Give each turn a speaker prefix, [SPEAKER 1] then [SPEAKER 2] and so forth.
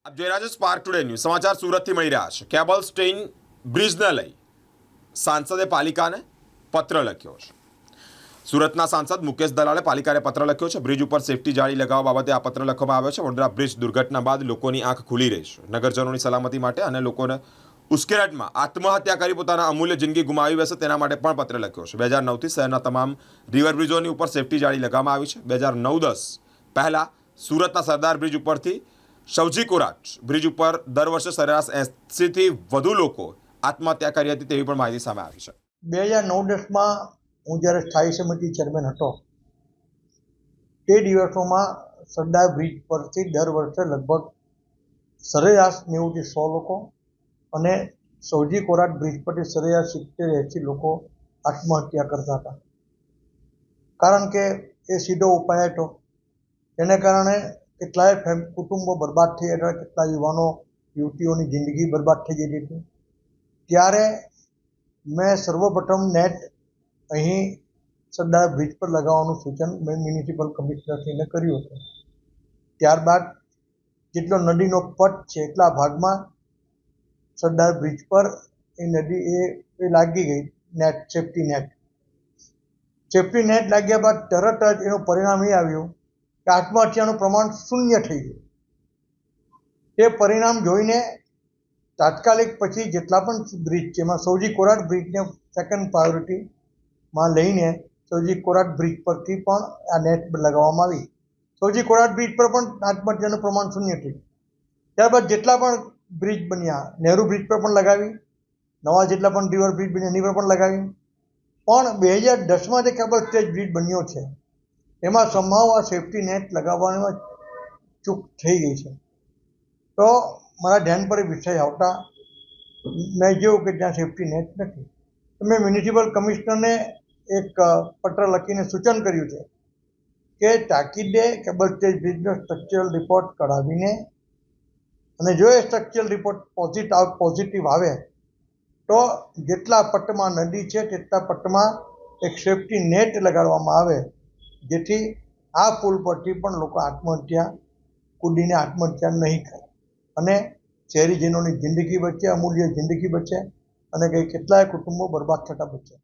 [SPEAKER 1] આપ જોઈ રહ્યા છો સ્પાર્ક ટુડે ન્યૂઝ સમાચાર સુરતથી મળી રહ્યા છે। કેબલ સ્ટેઇન બ્રિજને લઈ સાંસદે પાલિકાને પત્ર લખ્યો છે। સુરતના સાંસદ મુકેશ દલાલે પાલિકાને પત્ર લખ્યો છે। બ્રિજ ઉપર સેફટી જાળી લગાવવા બાબતે આ પત્ર લખવામાં આવ્યો છે। વડોદરા બ્રિજ દુર્ઘટના બાદ લોકોની આંખ ખુલી રહી છે। નગરજનોની સલામતી માટે અને લોકોને ઉશ્કેરાટમાં આત્મહત્યા કરી પોતાના અમૂલ્ય જિંદગી ગુમાવી બેસે તેના માટે પણ પત્ર લખ્યો છે। 2009થી શહેરના તમામ રિવર બ્રિજોની ઉપર સેફટી જાળી લગાવવામાં આવી છે। 2009-10 પહેલા સુરતના સરદાર બ્રિજ ઉપરથી સૌજી કોરાટ બ્રિજ ઉપર દર વર્ષે સરેરાશ 80થી વધુ લોકો આત્મહત્યા કરી હતી તેવી પણ માહિતી સામે આવી છે।
[SPEAKER 2] 2009-10માં હું જ્યારે સ્થાયી સમિતિ ચેરમેન હતો તે દિવસોમાં સરદાર બ્રિજ પરથી દર વર્ષે લગભગ સરેરાશ 90થી 100 લોકો અને સૌજી કોરાટ બ્રિજ પરથી સરેરાશ 70-80 લોકો આત્મહત્યા કરતા હતા। કારણ કે એ સીધો ઉપાય હતો, તેને કારણે કેટલાય કુટુંબો બરબાદ થઈ હતા, કેટલા યુવાનો યુવતીઓની જિંદગી બરબાદ થઈ જતી હતી। ત્યારે મેં સર્વપ્રથમ નેટ અહીં સરદાર બ્રિજ પર લગાવવાનું સૂચન મેં મ્યુનિસિપલ કમિશનરશ્રીને કર્યું હતું। ત્યારબાદ જેટલો નદીનો પટ છે એટલા ભાગમાં સરદાર બ્રિજ પર એ નદી એ લાગી ગઈ નેટ, સેફ્ટી નેટ લાગ્યા બાદ તરત જ એનું પરિણામ એ આવ્યું કે આત્મહત્યાનું પ્રમાણ શૂન્ય થઈ ગયું। તે પરિણામ જોઈને તાત્કાલિક પછી જેટલા પણ બ્રિજ છે એમાં સૌજી કોરાટ બ્રિજને સેકન્ડ પ્રાયોરિટીમાં લઈને સૌજી કોરાટ બ્રિજ પરથી પણ આ નેટ લગાવવામાં આવી। સૌજી કોરાટ બ્રિજ પર પણ આત્મહત્યાનું પ્રમાણ શૂન્ય થયું। ત્યારબાદ જેટલા પણ બ્રિજ બન્યા, નહેરુ બ્રિજ પર પણ લગાવી, નવા જેટલા પણ રિવર બ્રિજ બન્યા એની પર પણ લગાવી, પણ 2010માં જે કેબલ સ્ટેજ બ્રિજ બન્યો છે એમાં સંભાવ આ સેફ્ટી નેટ લગાવવામાં ચૂક થઈ ગઈ છે। તો મારા ધ્યાન પર એ વિષય આવતા મેં જોયું કે ત્યાં સેફ્ટી નેટ નથી, તો મેં મ્યુનિસિપલ કમિશનરને એક પત્ર લખીને સૂચન કર્યું છે કે તાકીદે કેબલ સ્ટેજ બ્રિજનો સ્ટ્રક્ચરલ રિપોર્ટ કઢાવીને અને જો એ સ્ટ્રક્ચરલ રિપોર્ટ પોઝિટિવ આવે તો જેટલા પટ્ટમાં નદી છે તેટલા પટ્ટમાં એક સેફ્ટી નેટ લગાડવામાં આવે, જેથી આ પુલ પરથી પણ લોકો કૂદીને આત્મહત્યા નહીં કરે અને શહેરીજનોની જિંદગી બચે, અમૂલ્ય જિંદગી બચે અને કેટલાય કુટુંબો બરબાદ થતા બચે।